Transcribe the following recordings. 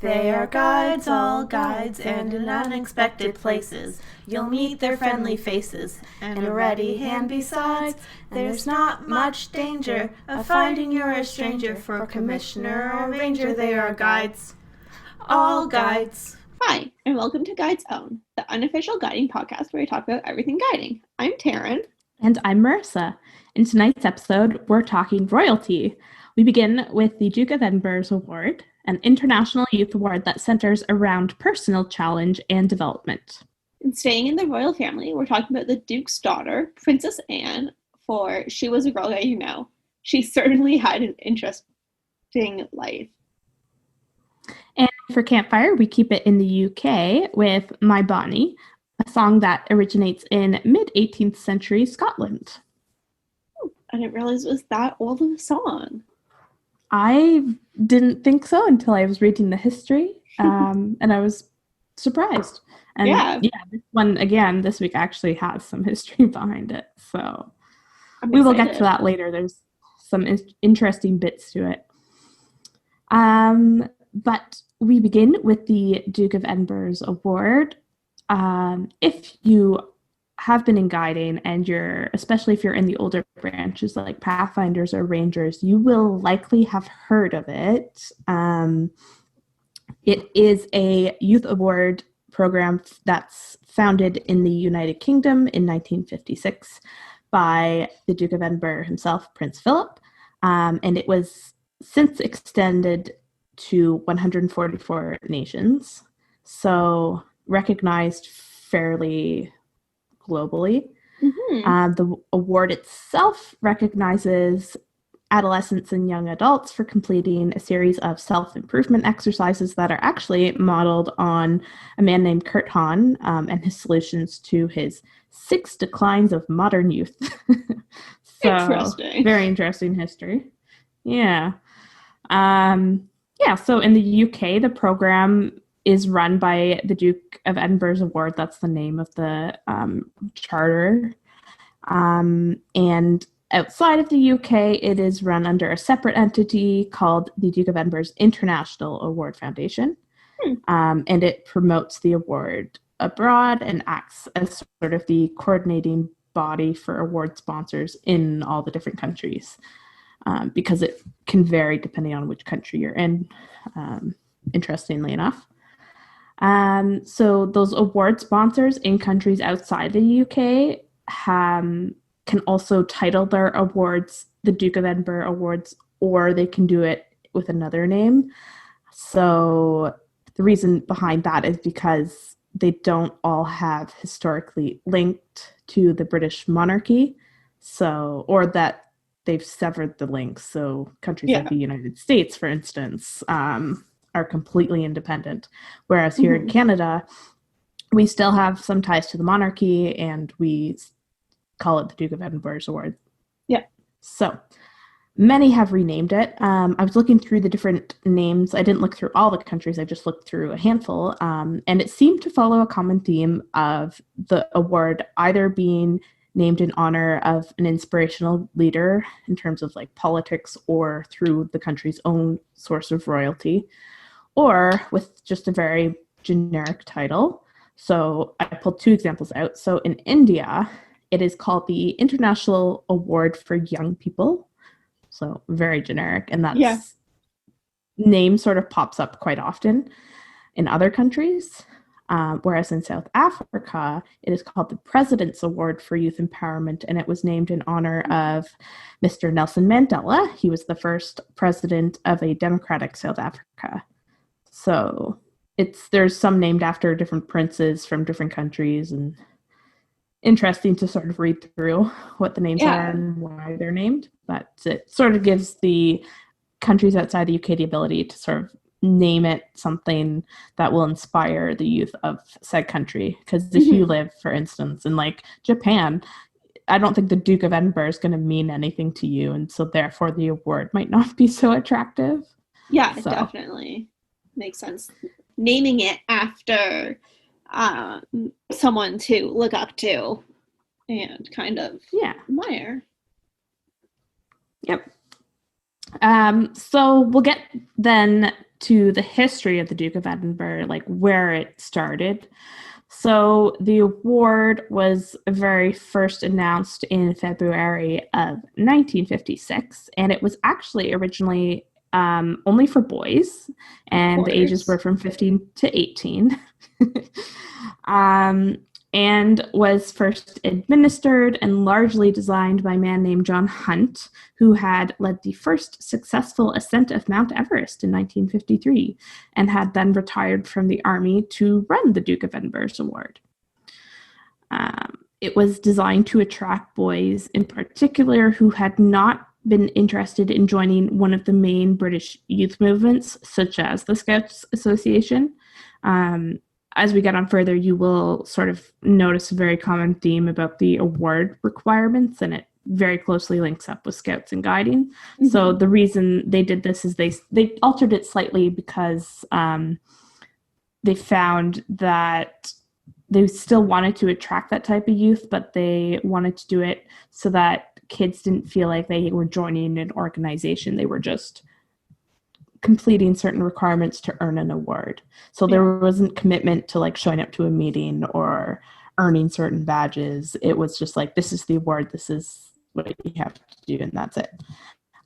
They are guides, all guides, and in unexpected places you'll meet their friendly faces, and a ready hand besides. There's not much danger of finding you're a stranger, for commissioner or ranger they are guides, all guides. Hi, and welcome to Guide's Own, the unofficial guiding podcast where we talk about everything guiding. I'm Taryn. And I'm Marissa. In tonight's episode, we're talking royalty. We begin with the Duke of Edinburgh's Award, an international youth award that centers around personal challenge and development. And staying in the royal family, we're talking about the Duke's daughter, Princess Anne, for She Was a Girl That You Know. She certainly had an interesting life. And for Campfire, we keep it in the UK with My Bonnie, a song that originates in mid-18th century Scotland. I didn't realize it was that old of a song. I didn't think so until I was reading the history, and I was surprised. And this one, again, this week actually has some history behind it, so we will get to that later. There's some interesting bits to it. But we begin with the Duke of Edinburgh's Award. If you have been in guiding and especially if you're in the older branches like Pathfinders or Rangers, you will likely have heard of it. It is a youth award program that's founded in the United Kingdom in 1956 by the Duke of Edinburgh himself, Prince Philip, and it was since extended to 144 nations, so recognized fairly globally. Mm-hmm. The award itself recognizes adolescents and young adults for completing a series of self-improvement exercises that are actually modeled on a man named Kurt Hahn and his solutions to his 6 declines of modern youth. So, interesting. Very interesting history. Yeah. So in the UK, the program is run by the Duke of Edinburgh's Award. That's the name of the charter. And outside of the UK, it is run under a separate entity called the Duke of Edinburgh's International Award Foundation. And it promotes the award abroad and acts as sort of the coordinating body for award sponsors in all the different countries. Because it can vary depending on which country you're in, interestingly enough. So those award sponsors in countries outside the UK can also title their awards the Duke of Edinburgh Awards, or they can do it with another name. So the reason behind that is because they don't all have historically linked to the British monarchy, or that they've severed the links. So countries like the United States, for instance, are completely independent. Whereas here in Canada, we still have some ties to the monarchy and we call it the Duke of Edinburgh's Award. Yeah. So many have renamed it. I was looking through the different names. I didn't look through all the countries. I just looked through a handful. And it seemed to follow a common theme of the award either being named in honor of an inspirational leader in terms of like politics or through the country's own source of royalty, or with just a very generic title. So I pulled 2 examples out. So in India, it is called the International Award for Young People. So very generic. And that name sort of pops up quite often in other countries. Whereas in South Africa, it is called the President's Award for Youth Empowerment, and it was named in honor of Mr. Nelson Mandela. He was the first president of a democratic South Africa. So there's some named after different princes from different countries, and interesting to sort of read through what the names are and why they're named. But it sort of gives the countries outside the UK the ability to sort of name it something that will inspire the youth of said country. Because if you live, for instance, in like Japan, I don't think the Duke of Edinburgh is going to mean anything to you, and so therefore the award might not be so attractive. Yeah, it definitely makes sense. Naming it after someone to look up to and kind of admire. Yep. So we'll get then to the history of the Duke of Edinburgh, like where it started. So the award was very first announced in February of 1956, and it was actually originally only for boys, and the ages were from 15 to 18. And was first administered and largely designed by a man named John Hunt, who had led the first successful ascent of Mount Everest in 1953 and had then retired from the army to run the Duke of Edinburgh's award. It was designed to attract boys in particular who had not been interested in joining one of the main British youth movements, such as the Scouts Association. As we get on further, you will sort of notice a very common theme about the award requirements, and it very closely links up with Scouts and Guiding. Mm-hmm. So the reason they did this is they altered it slightly because they found that they still wanted to attract that type of youth, but they wanted to do it so that kids didn't feel like they were joining an organization. They were just completing certain requirements to earn an award. So there wasn't commitment to like showing up to a meeting or earning certain badges. It was just like, this is the award, this is what you have to do, and that's it.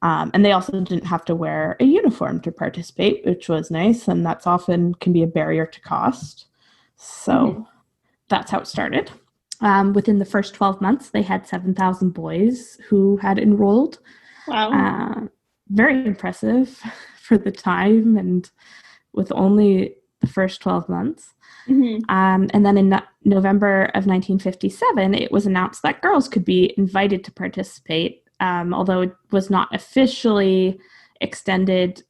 And they also didn't have to wear a uniform to participate, which was nice, and that's often can be a barrier to cost. So that's how it started. Within the first 12 months, they had 7,000 boys who had enrolled. Wow. Very impressive for the time and with only the first 12 months. Mm-hmm. And then in November of 1957, it was announced that girls could be invited to participate, although it was not officially extended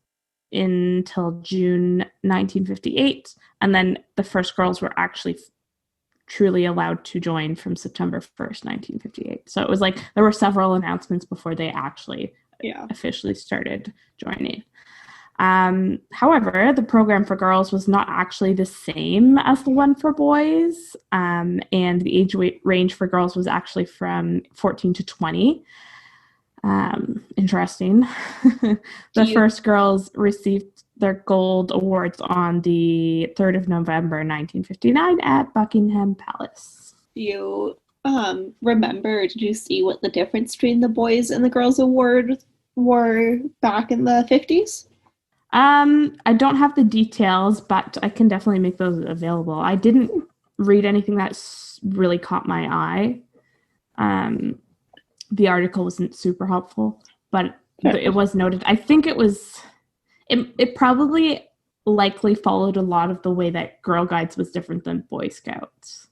until June 1958. And then the first girls were actually truly allowed to join from September 1st, 1958. So it was like there were several announcements before they actually officially started joining. However, the program for girls was not actually the same as the one for boys, and the age range for girls was actually from 14 to 20. Interesting. First girls received their gold awards on the 3rd of November, 1959 at Buckingham Palace. Do you remember, did you see what the difference between the boys and the girls award were back in the 50s? I don't have the details, but I can definitely make those available. I didn't read anything that really caught my eye. The article wasn't super helpful, but it was noted. I think it probably likely followed a lot of the way that Girl Guides was different than Boy Scouts.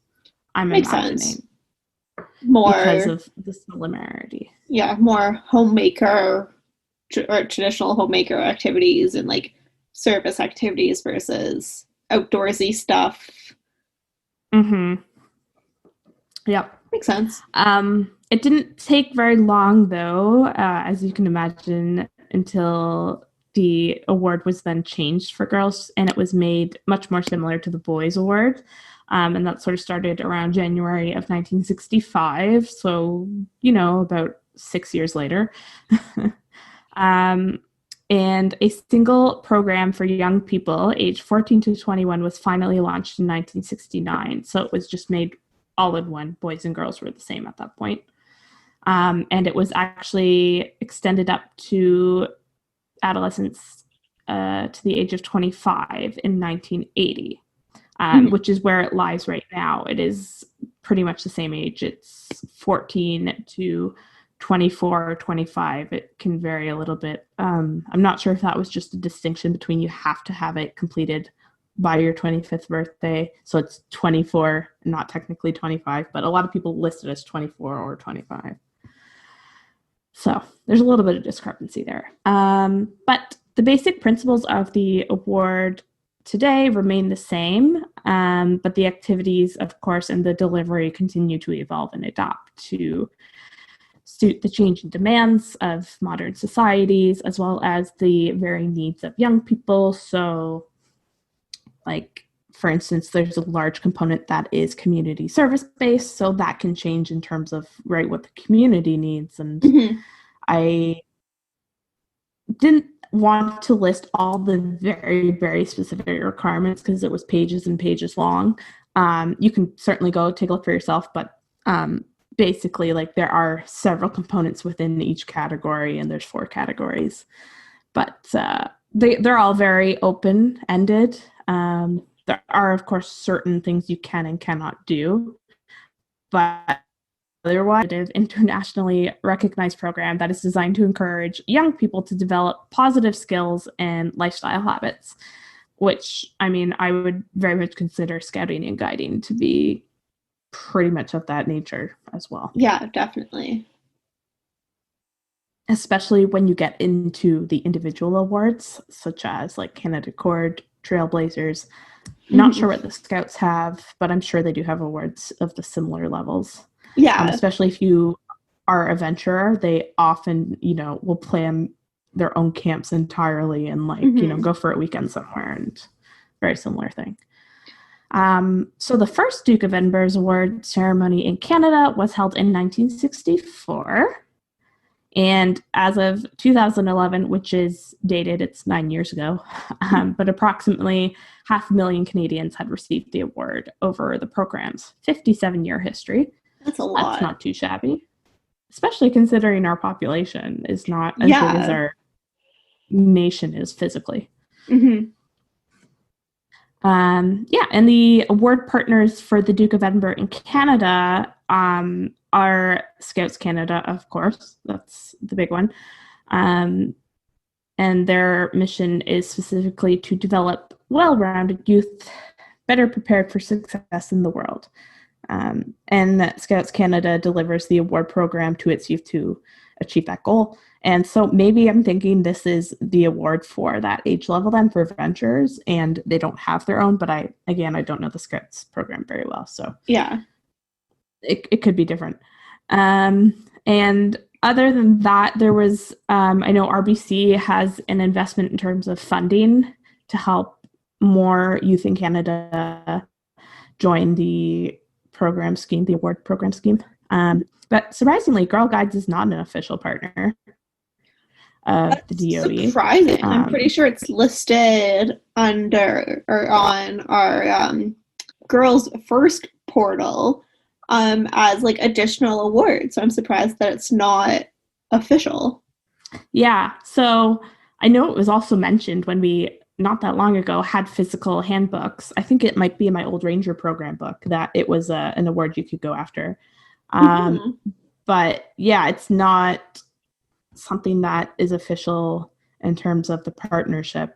I'm imagining. Sense. More because of the similarity. Yeah, more homemaker or traditional homemaker activities and like service activities versus outdoorsy stuff. Mm-hmm. Yep. Makes sense. It didn't take very long though, as you can imagine, until the award was then changed for girls, and it was made much more similar to the boys award. And that sort of started around January of 1965. So, about 6 years later. And a single program for young people aged 14 to 21 was finally launched in 1969. So it was just made all in one. Boys and girls were the same at that point. And it was actually extended up to adolescents to the age of 25 in 1980, which is where it lies right now. It is pretty much the same age. It's 14 to 24 or 25. It can vary a little bit. I'm not sure if that was just a distinction between you have to have it completed by your 25th birthday. So it's 24, not technically 25, but a lot of people list it as 24 or 25. So there's a little bit of discrepancy there. But the basic principles of the award today remain the same, but the activities, of course, and the delivery continue to evolve and adapt to suit the changing demands of modern societies, as well as the varying needs of young people. So, like, for instance, there's a large component that is community service-based, so that can change in terms of, what the community needs. And I didn't want to list all the very, very specific requirements because it was pages and pages long. You can certainly go take a look for yourself, but basically, like, there are several components within each category, and there's 4 categories. But they're all very open-ended. There are, of course, certain things you can and cannot do, but otherwise, an internationally recognized program that is designed to encourage young people to develop positive skills and lifestyle habits, which, I mean, I would very much consider scouting and guiding to be pretty much of that nature as well. Yeah, definitely. Especially when you get into the individual awards, such as like Canada Cord, Trailblazers. Not sure what the Scouts have, but I'm sure they do have awards of the similar levels. Yeah. Especially if you are a venturer, they often, will plan their own camps entirely and go for a weekend somewhere, and very similar thing. So the first Duke of Edinburgh's award ceremony in Canada was held in 1964. And as of 2011, which is dated, it's 9 years ago, but approximately 500,000 Canadians had received the award over the program's 57-year history. That's a lot. That's not too shabby, especially considering our population is not as big as our nation is physically. Mm-hmm. And the award partners for the Duke of Edinburgh in Canada are Scouts Canada, of course. That's the big one. And their mission is specifically to develop well-rounded youth better prepared for success in the world. And that Scouts Canada delivers the award program to its youth to achieve that goal. And so maybe I'm thinking this is the award for that age level then for adventurers, and they don't have their own, but I don't know the Scouts program very well. So yeah, it could be different. And other than that, there was, I know RBC has an investment in terms of funding to help more youth in Canada join the program scheme, the award program scheme. But surprisingly, Girl Guides is not an official partner of the DOE. Surprising. I'm pretty sure it's listed under or on our Girls First portal as like additional awards. So I'm surprised that it's not official. Yeah. So I know it was also mentioned when we, not that long ago, had physical handbooks. I think it might be in my old Ranger program book that it was an award you could go after. But yeah, it's not something that is official in terms of the partnership.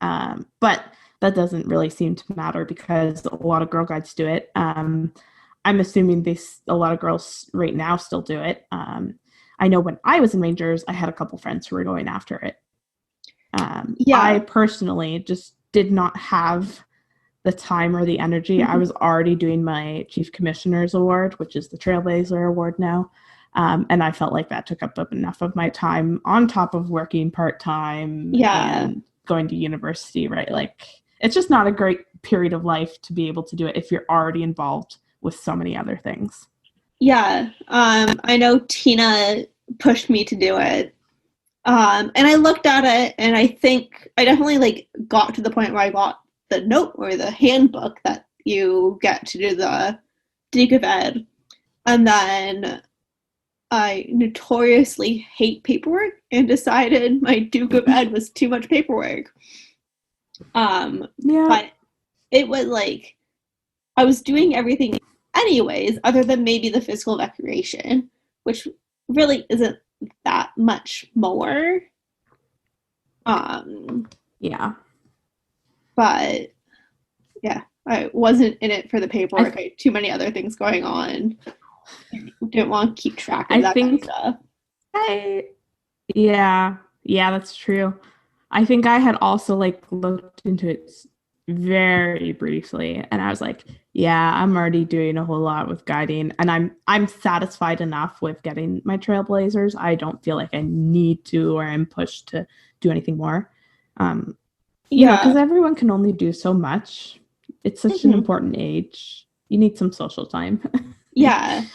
But that doesn't really seem to matter because a lot of Girl Guides do it. I'm assuming a lot of girls right now still do it. I know when I was in Rangers, I had a couple friends who were going after it. I personally just did not have the time or the energy. I was already doing my Chief Commissioner's Award, which is the Trailblazer Award now. And I felt like that took up enough of my time on top of working part-time and going to university, right? Like, it's just not a great period of life to be able to do it if you're already involved with so many other things. Yeah. I know Tina pushed me to do it. And I looked at it, and I think I definitely got to the point where I got the note or the handbook that you get to do the Duke of Ed. And then I notoriously hate paperwork and decided my Duke of Ed was too much paperwork. But it was I was doing everything anyways, other than maybe the physical declaration, which really isn't that much more. But yeah, I wasn't in it for the paperwork. I had too many other things going on. Didn't want to keep track of that kind of stuff. Yeah, that's true. I think I had also looked into it very briefly, and I was like, yeah, I'm already doing a whole lot with guiding, and I'm satisfied enough with getting my Trailblazers. I don't feel like I need to, or I'm pushed to do anything more. Because everyone can only do so much. It's such an important age. You need some social time. Yeah.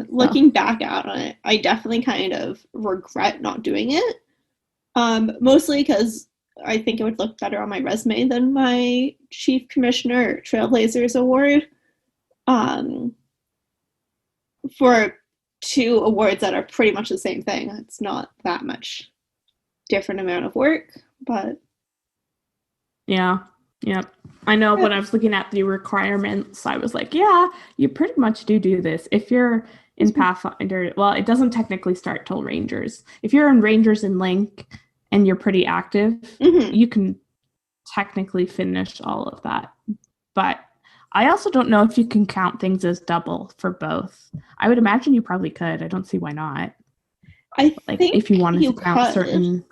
Looking back out on it, I definitely kind of regret not doing it. Mostly because I think it would look better on my resume than my Chief Commissioner Trailblazers Award. For two awards that are pretty much the same thing. It's not that much different amount of work, but Yeah. I know when I was looking at the requirements, I was like, yeah, you pretty much do this. If you're in Pathfinder, well, it doesn't technically start till Rangers. If you're in Rangers and Link and you're pretty active, you can technically finish all of that. But I also don't know if you can count things as double for both. I would imagine you probably could. I don't see why not. I think if you wanted to count certain.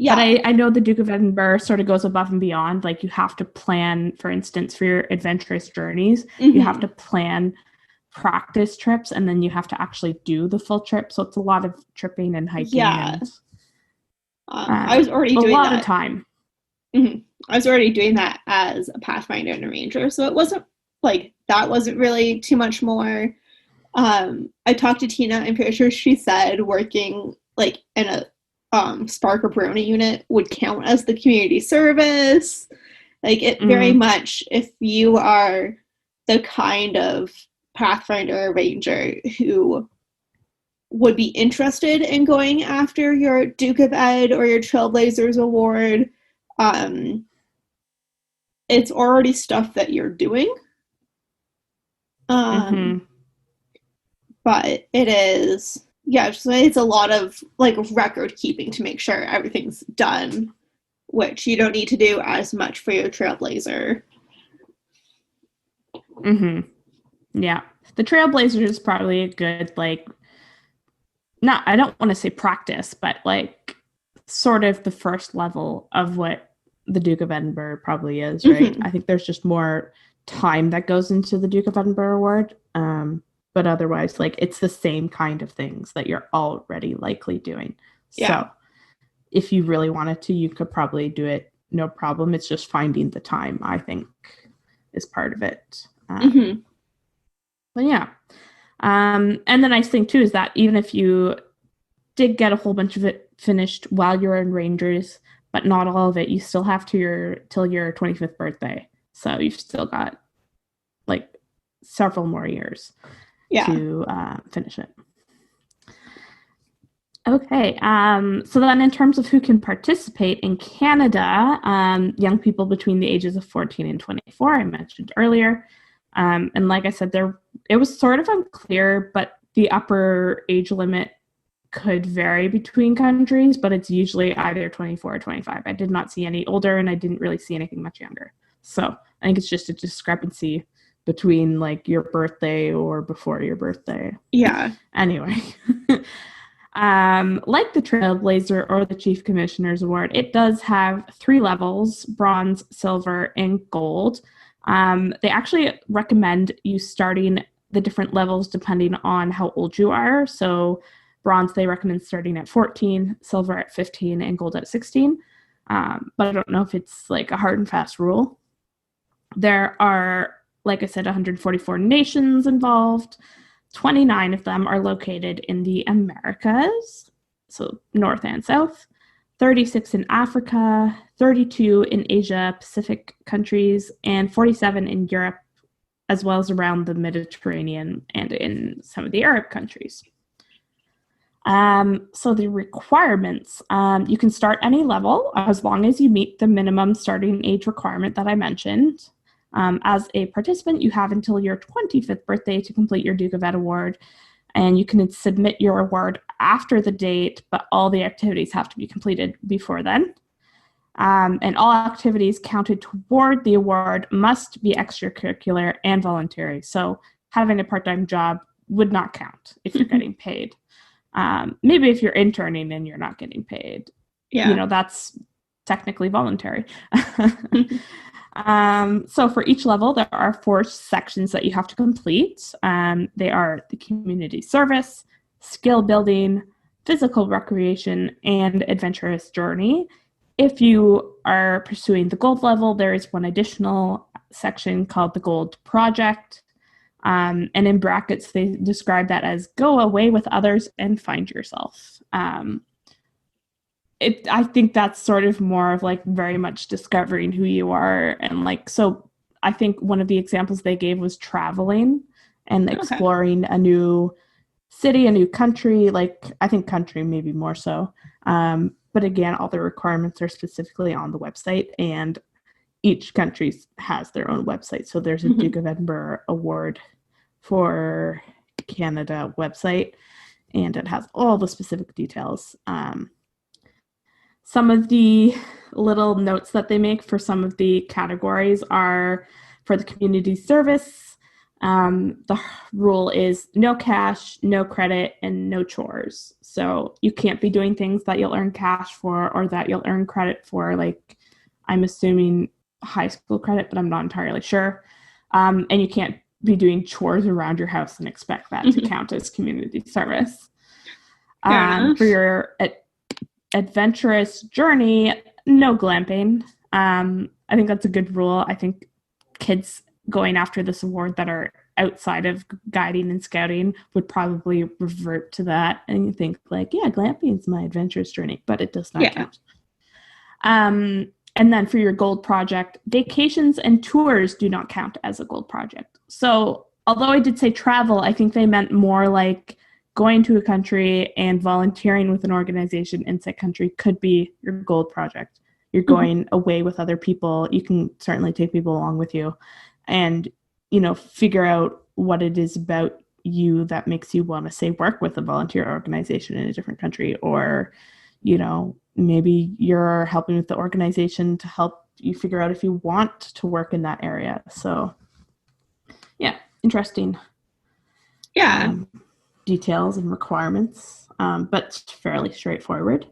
Yeah. But I know the Duke of Edinburgh sort of goes above and beyond. Like, you have to plan, for instance, for your adventurous journeys, you have to plan practice trips, and then you have to actually do the full trip. So it's a lot of tripping and hiking. Yeah. I was already doing a lot that. of time. I was already doing that as a Pathfinder and a Ranger, so it wasn't like that wasn't really too much more. I talked to Tina. I'm pretty sure she said working like in a Spark or Brony unit would count as the community service. Like, it very much, if you are the kind of Pathfinder or Ranger who would be interested in going after your Duke of Ed or your Trailblazers Award, it's already stuff that you're doing. But it is, it's a lot of like record keeping to make sure everything's done, which you don't need to do as much for your Trailblazer. Yeah. The Trailblazer is probably a good, like, I don't want to say practice, but like sort of the first level of what the Duke of Edinburgh probably is, right? I think there's just more time that goes into the Duke of Edinburgh Award. But otherwise, like, it's the same kind of things that you're already likely doing. Yeah. So if you really wanted to, you could probably do it, no problem. It's just finding the time, I think, is part of it. But yeah. And the nice thing too is that even if you did get a whole bunch of it finished while you're in Rangers, but not all of it, you still have till your 25th birthday. So you've still got like several more years to finish it. Okay. So then in terms of who can participate in Canada, young people between the ages of 14 and 24, I mentioned earlier. And like I said, it was sort of unclear, but the upper age limit could vary between countries, but it's usually either 24 or 25. I did not see any older, and I didn't really see anything much younger. So I think it's just a discrepancy between like your birthday or before your birthday. Yeah. Anyway. Like the Trailblazer or the Chief Commissioner's Award, it does have 3 levels: bronze, silver, and gold. They actually recommend you starting the different levels depending on how old you are. So bronze, they recommend starting at 14, silver at 15, and gold at 16. But I don't know if it's like a hard and fast rule. There are, like I said, 144 nations involved. 29 of them are located in the Americas, so North and South. 36 in Africa, 32 in Asia Pacific countries, and 47 in Europe, as well as around the Mediterranean and in some of the Arab countries. So the requirements, you can start any level as long as you meet the minimum starting age requirement that I mentioned. As a participant, you have until your 25th birthday to complete your Duke of Ed Award, and you can submit your award after the date, but all the activities have to be completed before then. And all activities counted toward the award must be extracurricular and voluntary. So having a part-time job would not count if you're getting paid. Maybe if you're interning and you're not getting paid, that's technically voluntary. So for each level, there are 4 sections that you have to complete. They are the community service, skill building, physical recreation, and adventurous journey. If you are pursuing the gold level, there is one additional section called the Gold Project. And in brackets, they describe that as go away with others and find yourself. I think that's sort of more of like very much discovering who you are. And like, so I think one of the examples they gave was traveling and exploring a new city, a new country, like I think country maybe more so. But again, all the requirements are specifically on the website, and each country has their own website. So there's a Duke of Edinburgh Award for Canada website, and it has all the specific details. Some of the little notes that they make for some of the categories are for the community service. The rule is no cash, no credit, and no chores. So you can't be doing things that you'll earn cash for or that you'll earn credit for, like I'm assuming high school credit, but I'm not entirely sure. And you can't be doing chores around your house and expect that to count as community service. For your adventurous journey, no glamping. I think that's a good rule. I think kids going after this award that are outside of guiding and scouting would probably revert to that and think like, yeah, glamping is my adventurous journey, but it does not count. And then for your gold project, vacations and tours do not count as a gold project. So although I did say travel, I think they meant more like going to a country and volunteering with an organization in said country could be your gold project. You're going away with other people. You can certainly take people along with you and, you know, figure out what it is about you that makes you want to, say, work with a volunteer organization in a different country. Or, you know, maybe you're helping with the organization to help you figure out if you want to work in that area. So, yeah, interesting. Yeah. Details and requirements, but fairly straightforward.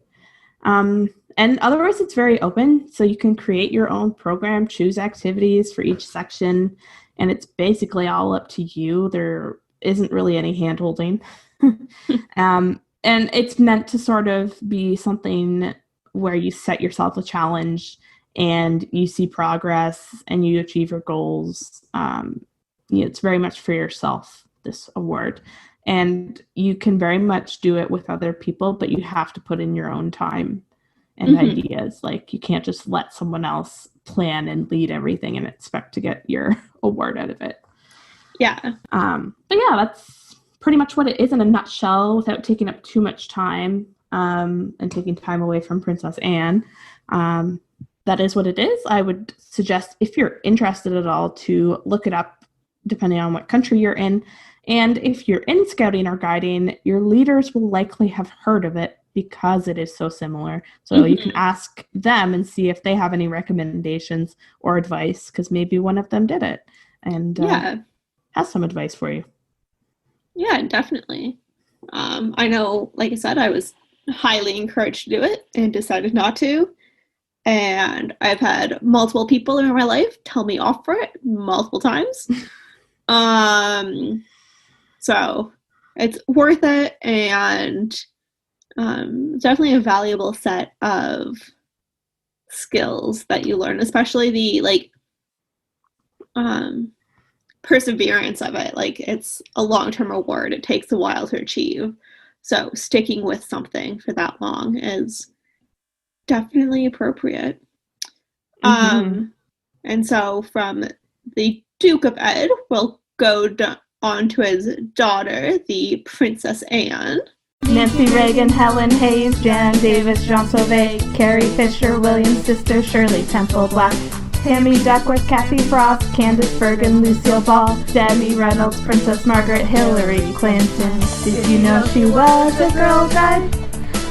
And otherwise, it's very open, so you can create your own program, choose activities for each section, and it's basically all up to you. There isn't really any hand-holding. And it's meant to sort of be something where you set yourself a challenge and you see progress and you achieve your goals. It's very much for yourself, this award. And you can very much do it with other people, but you have to put in your own time and ideas. Like, you can't just let someone else plan and lead everything and expect to get your award out of it. Yeah. But yeah, that's pretty much what it is in a nutshell without taking up too much time and taking time away from Princess Anne. That is what it is. I would suggest, if you're interested at all, to look it up depending on what country you're in. And if you're in scouting or guiding, your leaders will likely have heard of it because it is so similar. So you can ask them and see if they have any recommendations or advice, because maybe one of them did it and has some advice for you. Yeah, definitely. I know, like I said, I was highly encouraged to do it and decided not to. And I've had multiple people in my life tell me off for it multiple times. So it's worth it, and definitely a valuable set of skills that you learn, especially the perseverance of it. Like, it's a long-term award. It takes a while to achieve. So sticking with something for that long is definitely appropriate. And so from the Duke of Ed, we'll go on to his daughter, the Princess Anne. Nancy Reagan, Helen Hayes, Jan Davis, John Sauvé, Carrie Fisher, William's sister, Shirley Temple Black, Tammy Duckworth, Kathy Frost, Candace Bergen, Lucille Ball, Debbie Reynolds, Princess Margaret, Hillary Clinton. Did you know she was a girl guide?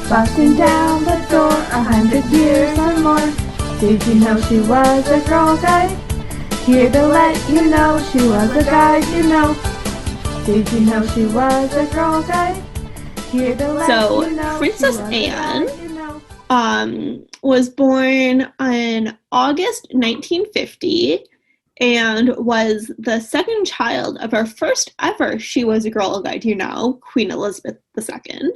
Busting down the door 100 years or more. Did you know she was a girl guide? Here to let you know she was a guide, you know. Did you know she was a girl guide? Here to let you know. Princess Anne was born in August 1950 and was the second child of our first ever She Was a Girl Guide, you know, Queen Elizabeth II.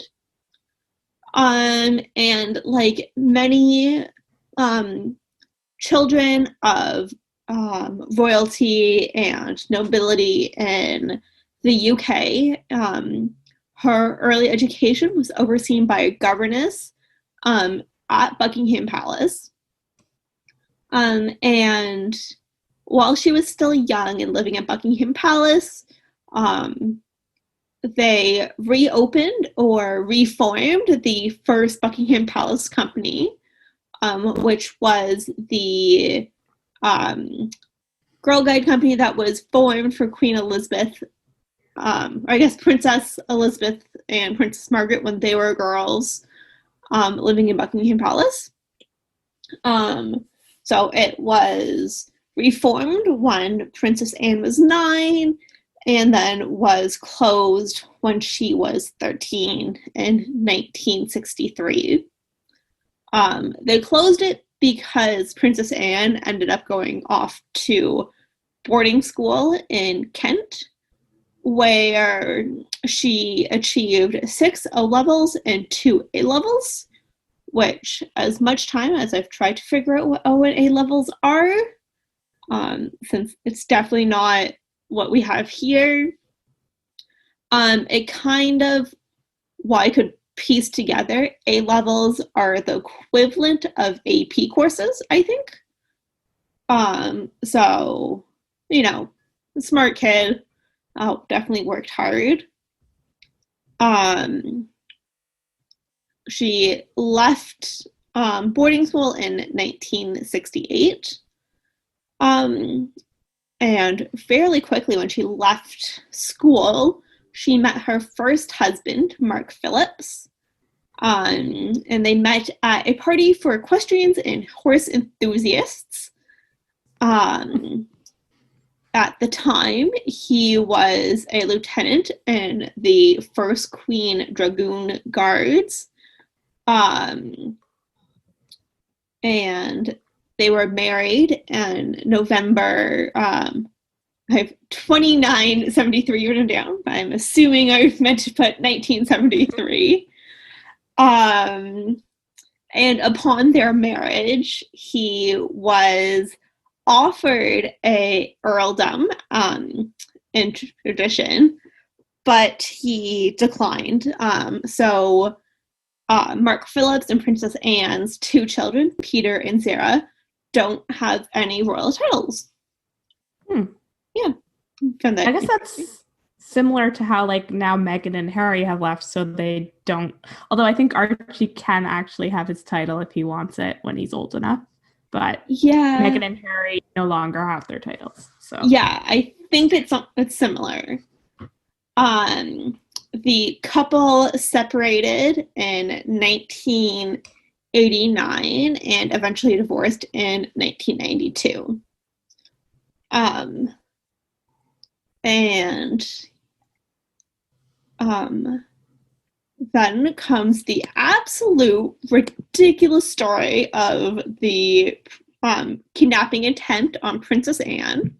And like many children of royalty and nobility in the UK, her early education was overseen by a governess at Buckingham Palace. And while she was still young and living at Buckingham Palace, they reopened or reformed the first Buckingham Palace Company, which was the Girl Guide company that was formed for Queen Elizabeth, or I guess Princess Elizabeth and Princess Margaret when they were girls, living in Buckingham Palace. So it was reformed when Princess Anne was 9, and then was closed when she was 13 in 1963. They closed it because Princess Anne ended up going off to boarding school in Kent, where she achieved 6 O-levels and 2 A-levels, which, as much time as I've tried to figure out what O and A-levels are, since it's definitely not what we have here, it kind of, what I could piece together, A-levels are the equivalent of AP courses, I think. So, you know, smart kid, definitely worked hard. She left boarding school in 1968. And fairly quickly when she left school, she met her first husband, Mark Phillips. And they met at a party for equestrians and horse enthusiasts. At the time, he was a lieutenant in the 1st Queen Dragoon Guards. And they were married in November. I have 2973 written down, but I'm assuming I meant to put 1973. And upon their marriage, he was offered a earldom in tradition, but he declined. So Mark Phillips and Princess Anne's 2 children, Peter and Sarah, don't have any royal titles. Yeah. I guess that's similar to how, like, now Meghan and Harry have left, so they don't. Although I think Archie can actually have his title if he wants it when he's old enough. But yeah, Meghan and Harry no longer have their titles. So yeah, I think it's similar. The couple separated in 1989 and eventually divorced in 1992. Then comes the absolute ridiculous story of the kidnapping attempt on Princess Anne.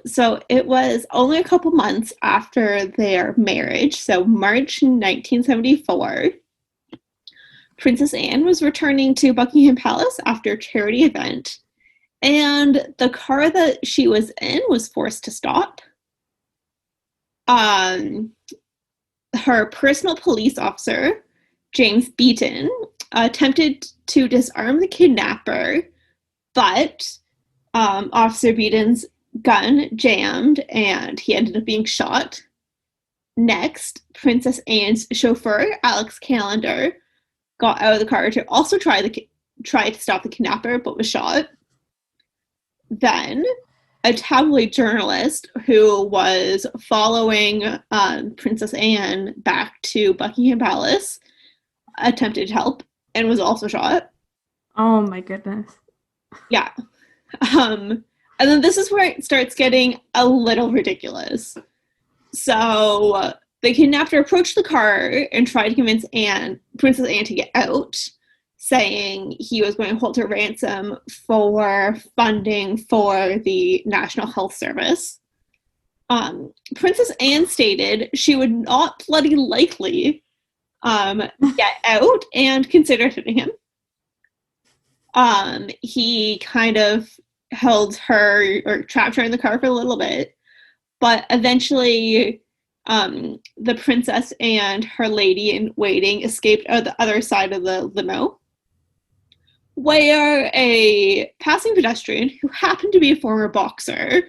So it was only a couple months after their marriage, so March 1974. Princess Anne was returning to Buckingham Palace after a charity event, and the car that she was in was forced to stop. Her personal police officer, James Beaton, attempted to disarm the kidnapper, but Officer Beaton's gun jammed and he ended up being shot. Next, Princess Anne's chauffeur, Alex Callender, got out of the car to also try to stop the kidnapper, but was shot. Then, a tabloid journalist who was following Princess Anne back to Buckingham Palace attempted to help and was also shot. Oh my goodness. Yeah. And then this is where it starts getting a little ridiculous. So the kidnapper approached the car and tried to convince Princess Anne to get out, saying he was going to hold her ransom for funding for the National Health Service. Princess Anne stated she would not bloody likely get out and considered hitting him. He kind of held her or trapped her in the car for a little bit, but eventually the princess and her lady-in-waiting escaped out the other side of the limo, where a passing pedestrian who happened to be a former boxer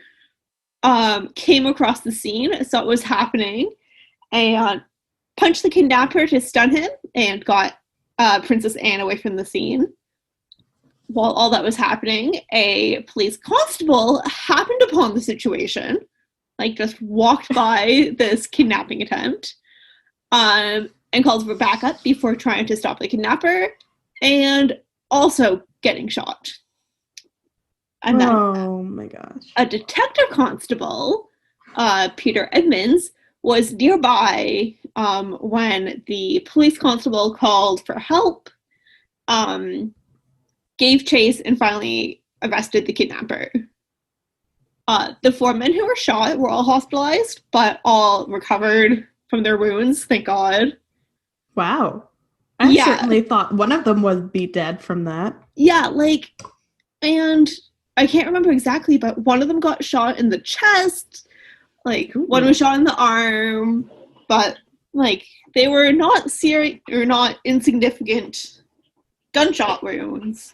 came across the scene, saw what was happening, and punched the kidnapper to stun him and got Princess Anne away from the scene. While all that was happening, a police constable happened upon the situation, like just walked by this kidnapping attempt, and called for backup before trying to stop the kidnapper, and also getting shot. And then oh my gosh. a detective constable, Peter Edmonds, was nearby when the police constable called for help, gave chase, and finally arrested the kidnapper. The 4 men who were shot were all hospitalized, but all recovered from their wounds, thank God. Wow. I certainly thought one of them would be dead from that. Yeah, like, and I can't remember exactly, but one of them got shot in the chest, like, one was shot in the arm, but, like, they were not serious or not insignificant gunshot wounds.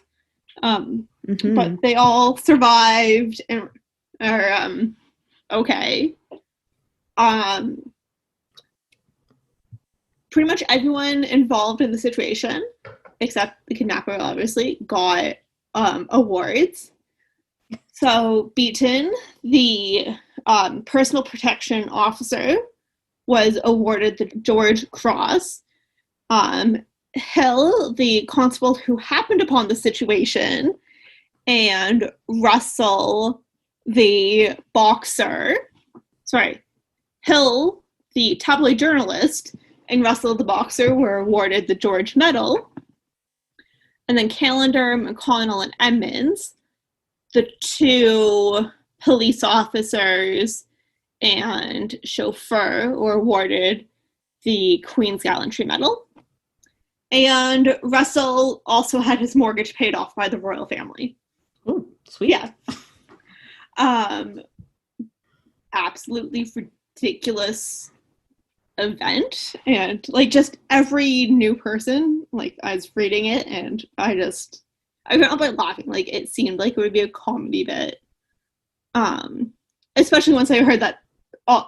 But they all survived and are okay. Pretty much everyone involved in the situation, except the kidnapper, obviously, got awards. So Beaton, the personal protection officer, was awarded the George Cross. Hill, the constable who happened upon the situation, and Russell, the boxer, Hill, the tabloid journalist, and Russell, the boxer, were awarded the George Medal. And then Callender, McConnell, and Edmonds, the 2 police officers and chauffeur, were awarded the Queen's Gallantry Medal. And Russell also had his mortgage paid off by the royal family. Oh, sweet. Yeah. Absolutely ridiculous event. And, like, just every new person, like, I was reading it, and I couldn't help but laughing. Like, it seemed like it would be a comedy bit. Especially once I heard that,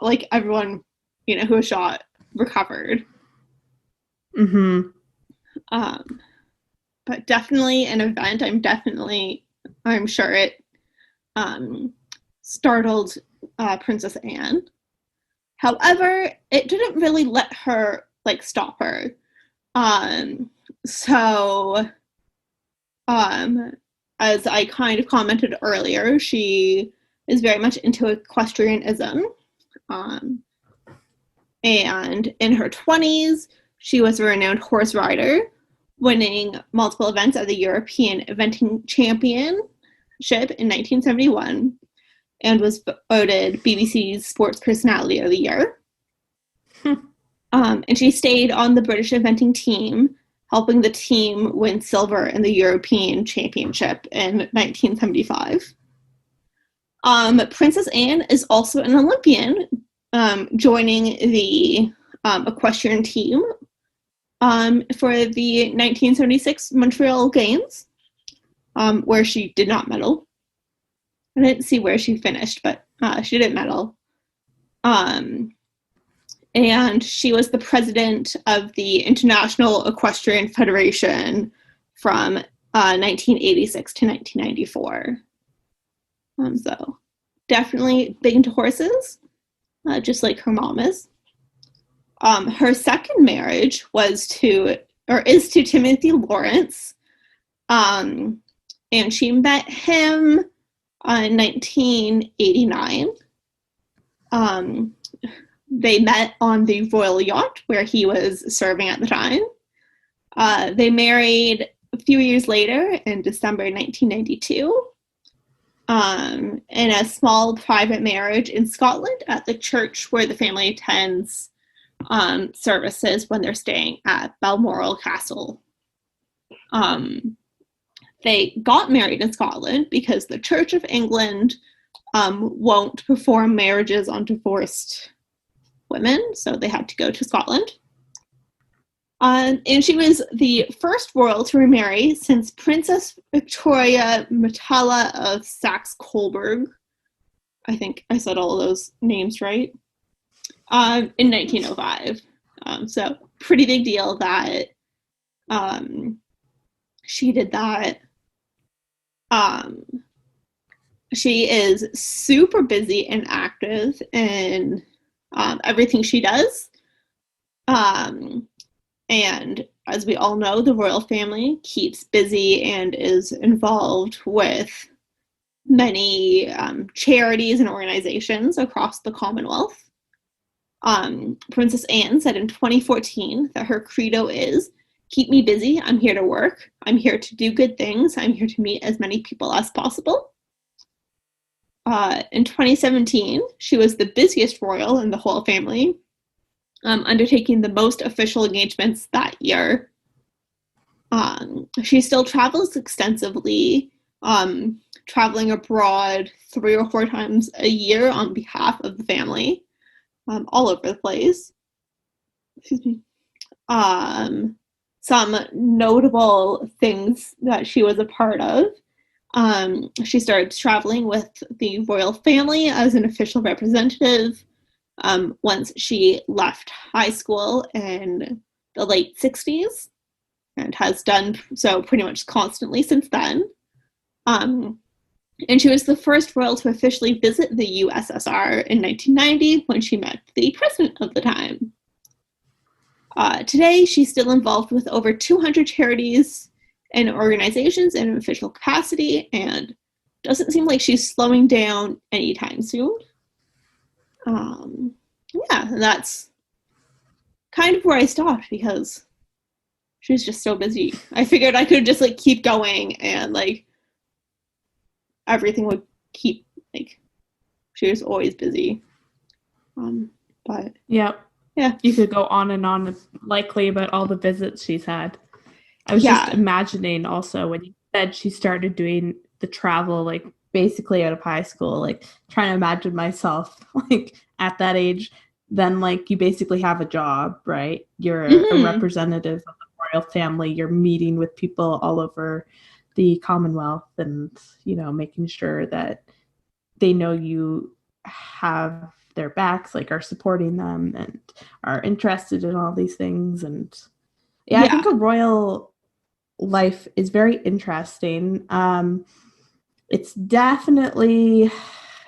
like, everyone, you know, who was shot recovered. But definitely an event. I'm sure it startled Princess Anne. However, it didn't really let her, like, stop her. So, as I kind of commented earlier, she is very much into equestrianism. And in her 20s, she was a renowned horse rider, winning multiple events at the European Eventing Championship in 1971, and was voted BBC's Sports Personality of the Year. And she stayed on the British eventing team, helping the team win silver in the European Championship in 1975. Princess Anne is also an Olympian, joining the equestrian team for the 1976 Montreal Games, where she did not medal. I didn't see where she finished, but she didn't medal. And she was the president of the International Equestrian Federation from 1986 to 1994. So definitely big into horses, just like her mom is. Her second marriage is to Timothy Lawrence, and she met him in 1989. They met on the Royal Yacht where he was serving at the time. They married a few years later in December 1992. In a small private marriage in Scotland at the church where the family attends services when they're staying at Balmoral Castle. They got married in Scotland because the Church of England won't perform marriages on divorced women, so they had to go to Scotland. And she was the first royal to remarry since Princess Victoria Matala of Saxe-Coburg. I think I said all of those names right. In 1905. So pretty big deal that she did that. She is super busy and active in everything she does. And as we all know, the royal family keeps busy and is involved with many charities and organizations across the Commonwealth. Princess Anne said in 2014 that her credo is, "Keep me busy, I'm here to work, I'm here to do good things, I'm here to meet as many people as possible." In 2017, she was the busiest royal in the whole family, undertaking the most official engagements that year. She still travels extensively, traveling abroad 3 or 4 times a year on behalf of the family, all over the place. Excuse me. Some notable things that she was a part of. She started traveling with the royal family as an official representative once she left high school in the late 60s, and has done so pretty much constantly since then. And she was the first royal to officially visit the USSR in 1990 when she met the president of the time. Today, she's still involved with over 200 charities and organizations in an official capacity, and doesn't seem like she's slowing down anytime soon. Yeah, that's kind of where I stopped because she was just so busy. I figured I could just like keep going and like everything would keep like she was always busy. But yeah, yeah, you could go on and on likely about all the visits she's had. I was just imagining also when you said she started doing the travel like basically out of high school, like trying to imagine myself like at that age, then like you basically have a job, right? You're a representative of the royal family. You're meeting with people all over the Commonwealth and, you know, making sure that they know you have their backs, like are supporting them and are interested in all these things. And yeah. I think a royal life is very interesting. It's definitely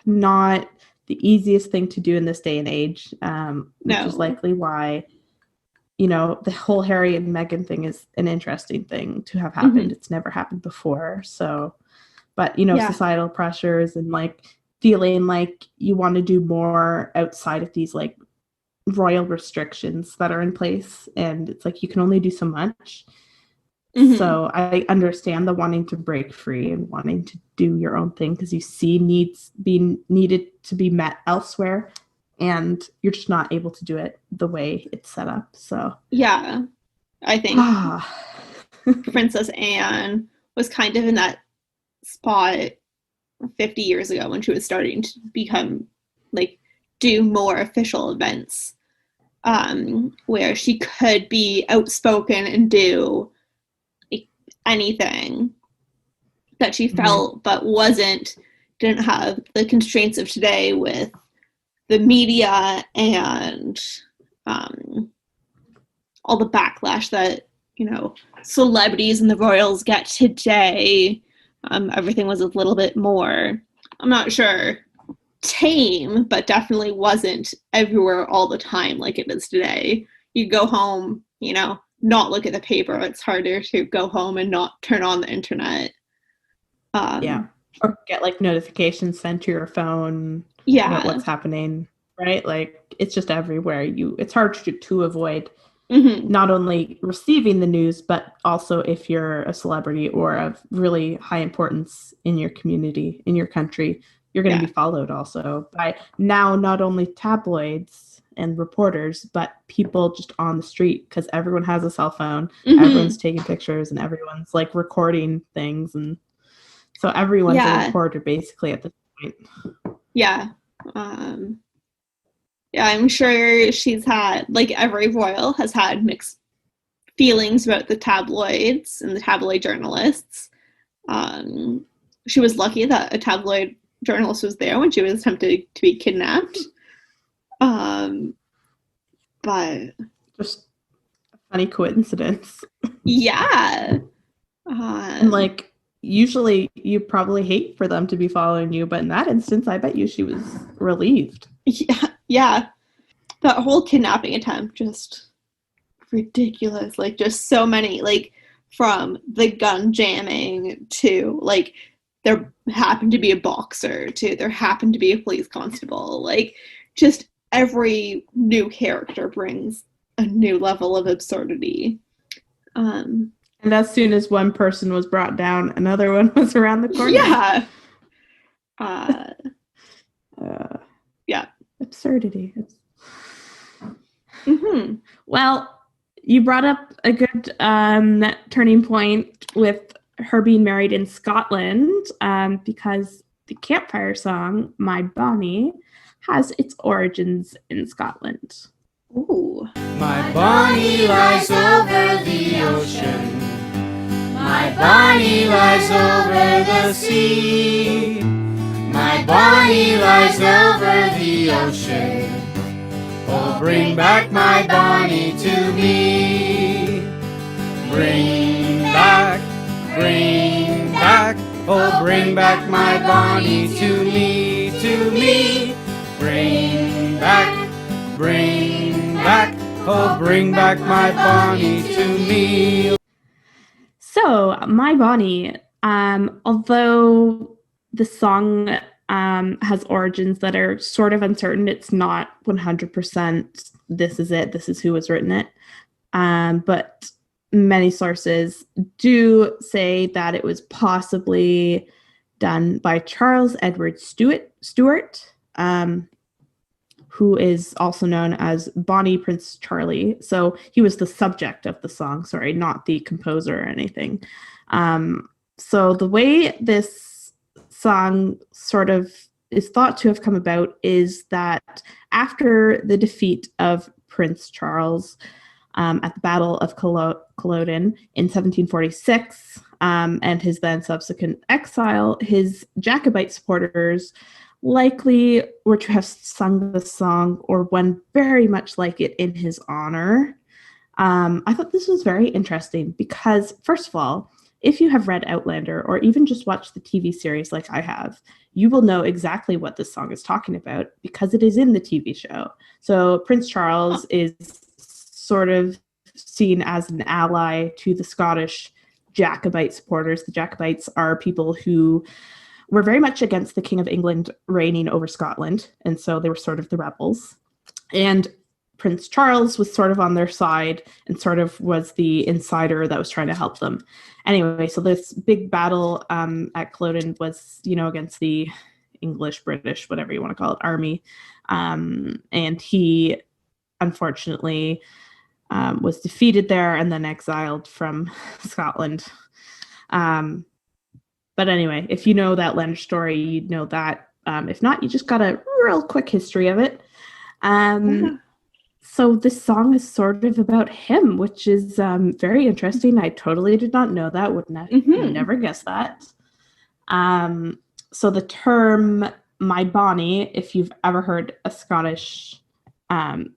not the easiest thing to do in this day and age, which is likely why, you know, the whole Harry and Meghan thing is an interesting thing to have happened. It's never happened before. So, but, you know, societal pressures and like feeling like you want to do more outside of these like royal restrictions that are in place. And it's like you can only do so much. So I understand the wanting to break free and wanting to do your own thing because you see needs being needed to be met elsewhere and you're just not able to do it the way it's set up. So yeah, I think Princess Anne was kind of in that spot 50 years ago when she was starting to become like do more official events, where she could be outspoken and do anything that she felt, but didn't have the constraints of today with the media and all the backlash that, you know, celebrities and the royals get today. Everything was a little bit more, I'm not sure, tame, but definitely wasn't everywhere all the time like it is today. You go home, you know, not look at the paper. It's harder to go home and not turn on the internet. Or get like notifications sent to your phone about what's happening, right? Like it's just everywhere. It's hard to avoid not only receiving the news, but also if you're a celebrity or of really high importance in your community, in your country, you're going to be followed also by now not only tabloids and reporters, but people just on the street because everyone has a cell phone, everyone's taking pictures and everyone's like recording things. And so everyone's a reporter basically at this point. Yeah, I'm sure she's had, like every royal has had mixed feelings about the tabloids and the tabloid journalists. She was lucky that a tabloid journalist was there when she was attempted to be kidnapped. But Just a funny coincidence. yeah. And like, usually you probably hate for them to be following you, but in that instance, I bet you she was relieved. Yeah. That whole kidnapping attempt, just ridiculous. Like, just so many, like, from the gun jamming to, like, there happened to be a boxer to there happened to be a police constable. Like, just every new character brings a new level of absurdity. And as soon as one person was brought down, another one was around the corner. Yeah. Yeah. Absurdity. Mm-hmm. Well, you brought up a good turning point with her being married in Scotland, because the campfire song, My Bonnie, has its origins in Scotland. Ooh. My Bonnie lies over the ocean. My Bonnie lies over the sea. My Bonnie lies over the ocean. Oh, bring back my Bonnie to me. Bring back, oh, bring back my Bonnie to me, to me. Bring back, oh, bring back my Bonnie to me. So, My Bonnie, although the song has origins that are sort of uncertain, it's not 100% this is it, this is who has written it. But many sources do say that it was possibly done by Charles Edward Stuart, who is also known as Bonnie Prince Charlie. So he was the subject of the song, sorry, not the composer or anything. So the way this song sort of is thought to have come about is that after the defeat of Prince Charles at the Battle of Culloden in 1746, and his then subsequent exile, his Jacobite supporters likely were to have sung the song or one very much like it in his honor. I thought this was very interesting because, first of all, if you have read Outlander or even just watched the TV series like I have, you will know exactly what this song is talking about because it is in the TV show. So Prince Charles is sort of seen as an ally to the Scottish Jacobite supporters. The Jacobites are people who were very much against the King of England reigning over Scotland, and so they were sort of the rebels. And Prince Charles was sort of on their side and sort of was the insider that was trying to help them. Anyway, so this big battle at Culloden was, against the English, British, whatever you want to call it, army. And he, unfortunately, was defeated there and then exiled from Scotland. But anyway, if you know that Outlander story, you know that. If not, you just got a real quick history of it. So this song is sort of about him, which is very interesting. I totally did not know that. Would never guess that. So the term "My Bonnie," if you've ever heard a Scottish,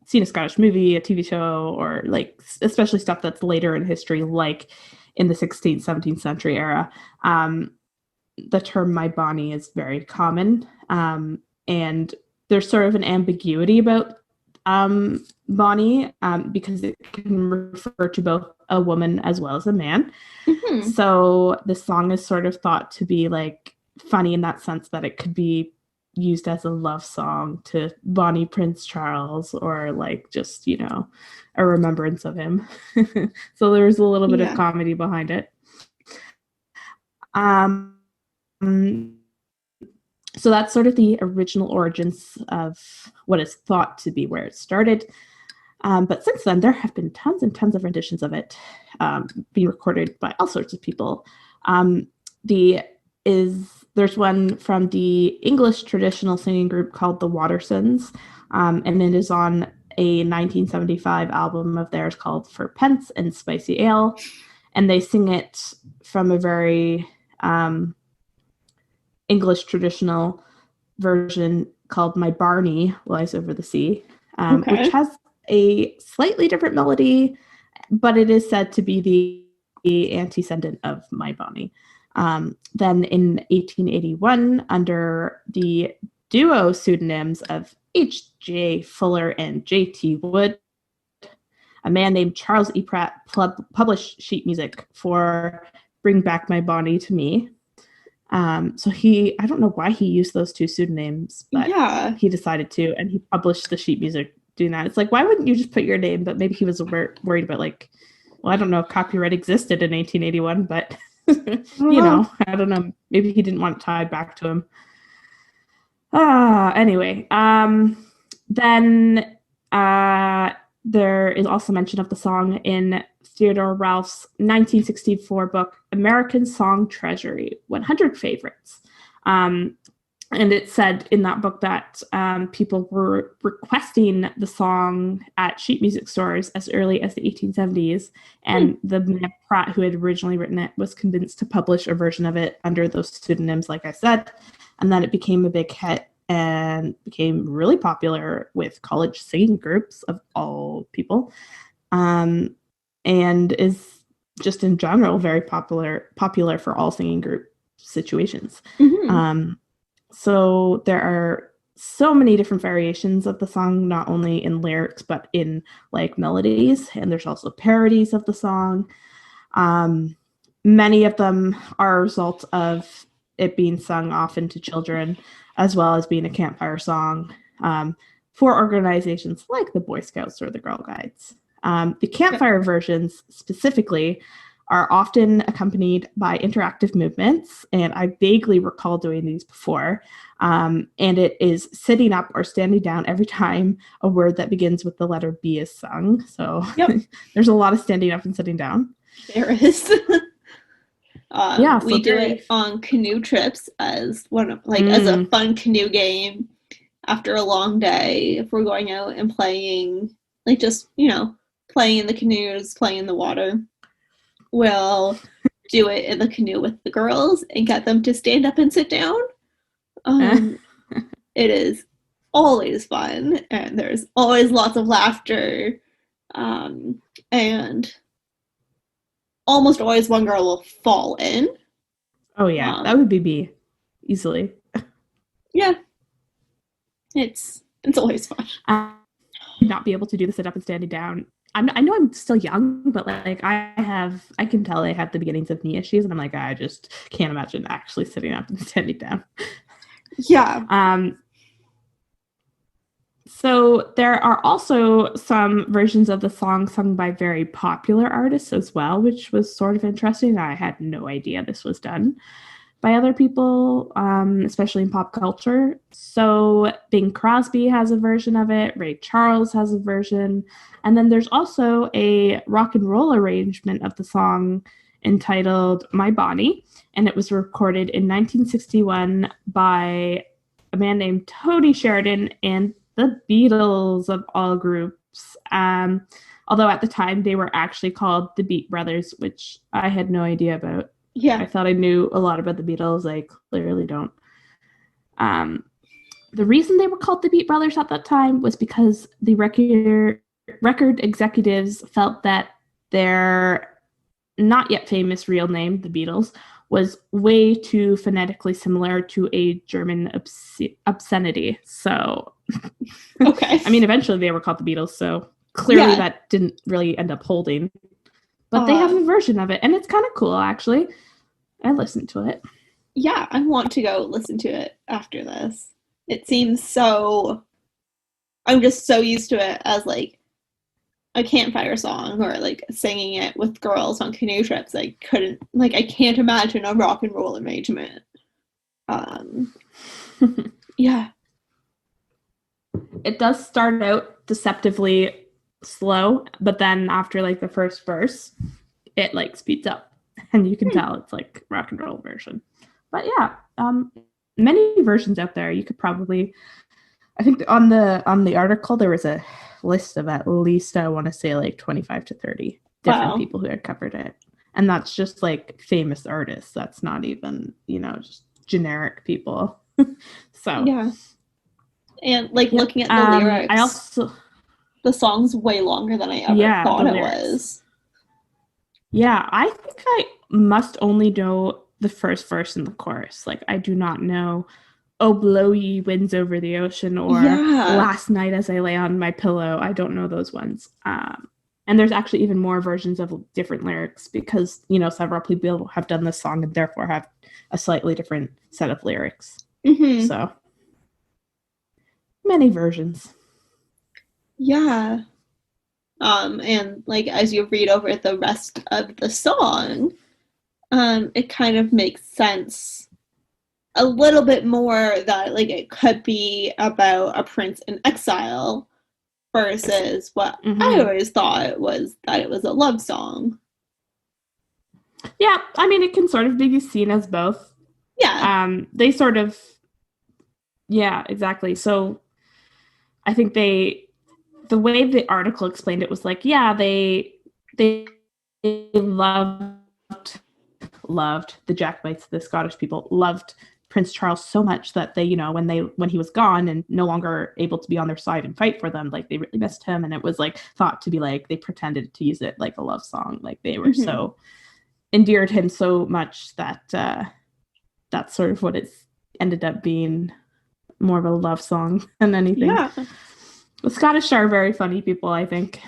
seen a Scottish movie, a TV show, or like especially stuff that's later in history, like in the 16th, 17th century era, the term "My Bonnie" is very common, and there's sort of an ambiguity about Bonnie, because it can refer to both a woman as well as a man. So the song is sort of thought to be like funny in that sense that it could be used as a love song to Bonnie Prince Charles, or like just a remembrance of him. So there's a little bit of comedy behind it. So that's sort of the original origins of what is thought to be where it started. But since then, there have been tons and tons of renditions of it being recorded by all sorts of people. There's one from the English traditional singing group called the Watersons. And it is on a 1975 album of theirs called For Pence and Spicy Ale. And they sing it from a very English traditional version called My Barney Lies Over the Sea, which has a slightly different melody, but it is said to be the antecedent of My Bonnie. Then in 1881, under the duo pseudonyms of H.J. Fuller and J.T. Wood, a man named Charles E. Pratt published sheet music for Bring Back My Bonnie to Me. So I don't know why he used those two pseudonyms, but he decided to, and he published the sheet music doing that. It's like, why wouldn't you just put your name? But maybe he was worried about, like, well, I don't know if copyright existed in 1881, but you know, I don't know. Maybe he didn't want it tied back to him. Anyway, then there is also mention of the song in Theodore Ralph's 1964 book, American Song Treasury, 100 Favorites. And it said in that book that people were requesting the song at sheet music stores as early as the 1870s. And the man Pratt, who had originally written it, was convinced to publish a version of it under those pseudonyms, like I said. And then it became a big hit and became really popular with college singing groups of all people. And is just in general very popular for all singing group situations. So there are so many different variations of the song, not only in lyrics, but in like melodies. And there's also parodies of the song. Many of them are a result of it being sung often to children, as well as being a campfire song for organizations like the Boy Scouts or the Girl Guides. The campfire versions specifically are often accompanied by interactive movements, and I vaguely recall doing these before. And it is sitting up or standing down every time a word that begins with the letter B is sung. So there's a lot of standing up and sitting down. There is. We do it on canoe trips as as a fun canoe game after a long day. If we're going out and playing, like just, playing in the canoes, playing in the water, we'll do it in the canoe with the girls and get them to stand up and sit down. It is always fun, and there's always lots of laughter, and almost always one girl will fall in. Oh yeah, that would be me, easily. Yeah, it's always fun. Not be able to do the sit up and standing down. I know I'm still young, but like I can tell I have the beginnings of knee issues, and I'm like, I just can't imagine actually sitting up and standing down. Yeah. So there are also some versions of the song sung by very popular artists as well, which was sort of interesting. I had no idea this was done by other people, especially in pop culture. So Bing Crosby has a version of it. Ray Charles has a version. And then there's also a rock and roll arrangement of the song entitled My Bonnie. And it was recorded in 1961 by a man named Tony Sheridan and the Beatles of all groups. Although at the time they were actually called the Beat Brothers, which I had no idea about. Yeah. I thought I knew a lot about the Beatles. I clearly don't. The reason they were called the Beat Brothers at that time was because the record executives felt that their not yet famous real name, the Beatles, was way too phonetically similar to a German obscenity. So, okay. I mean, eventually they were called the Beatles, so clearly that didn't really end up holding. But they have a version of it, and it's kind of cool, actually. I listened to it. Yeah, I want to go listen to it after this. It seems so... I'm just so used to it as, like, a campfire song or, like, singing it with girls on canoe trips. I can't imagine a rock and roll arrangement. Yeah. It does start out deceptively slow, but then after like the first verse it like speeds up and you can tell it's like rock and roll version. But yeah, many versions out there. You could probably I think on the article there was a list of at least, I want to say, like 25 to 30 different people who had covered it. And that's just like famous artists. That's not even, just generic people. So yeah. And like looking at the lyrics, I also, the song's way longer than I ever thought it was. Yeah, I think I must only know the first verse and the chorus. Like, I do not know "Oh Blow Ye Winds Over the Ocean" or "Last Night as I Lay on My Pillow." I don't know those ones. And there's actually even more versions of different lyrics because, several people have done this song and therefore have a slightly different set of lyrics. Mm-hmm. So, many versions. Yeah. And like as you read over the rest of the song, it kind of makes sense a little bit more that like it could be about a prince in exile versus what I always thought was that it was a love song. Yeah, I mean it can sort of be seen as both. Yeah. They sort of, yeah, exactly. So I think the way the article explained it was like, yeah, they loved the Jacobites, the Scottish people loved Prince Charles so much that they, when he was gone and no longer able to be on their side and fight for them, like they really missed him. And it was like thought to be like they pretended to use it like a love song, like they were so endeared him so much that that's sort of what it ended up being, more of a love song than anything. Yeah. The Scottish are very funny people, I think.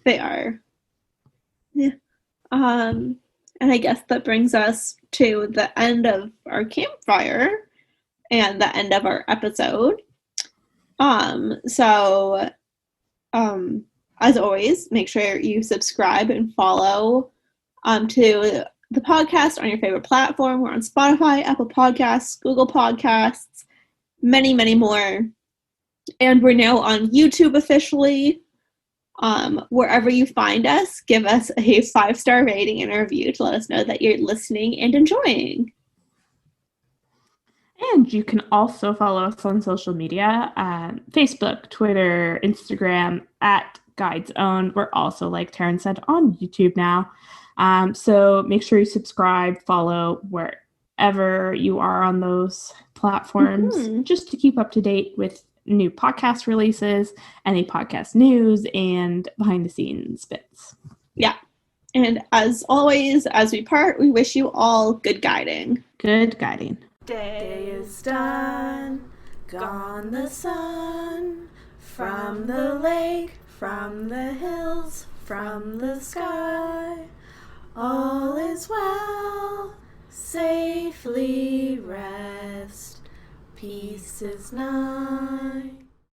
They are. Yeah. And I guess that brings us to the end of our campfire and the end of our episode. So as always, make sure you subscribe and follow to the podcast on your favorite platform. We're on Spotify, Apple Podcasts, Google Podcasts, many, many more. And we're now on YouTube officially. Wherever you find us, give us a 5-star rating and a review to let us know that you're listening and enjoying. And you can also follow us on social media, Facebook, Twitter, Instagram, at Guides Own. We're also, like Taryn said, on YouTube now. So make sure you subscribe, follow wherever you are on those platforms, just to keep up to date with new podcast releases, any podcast news, and behind the scenes bits. Yeah. And as always, as we part, we wish you all good guiding. Good guiding. Day is done, gone the sun, from the lake, from the hills, from the sky. All is well, safely rest, peace is nigh.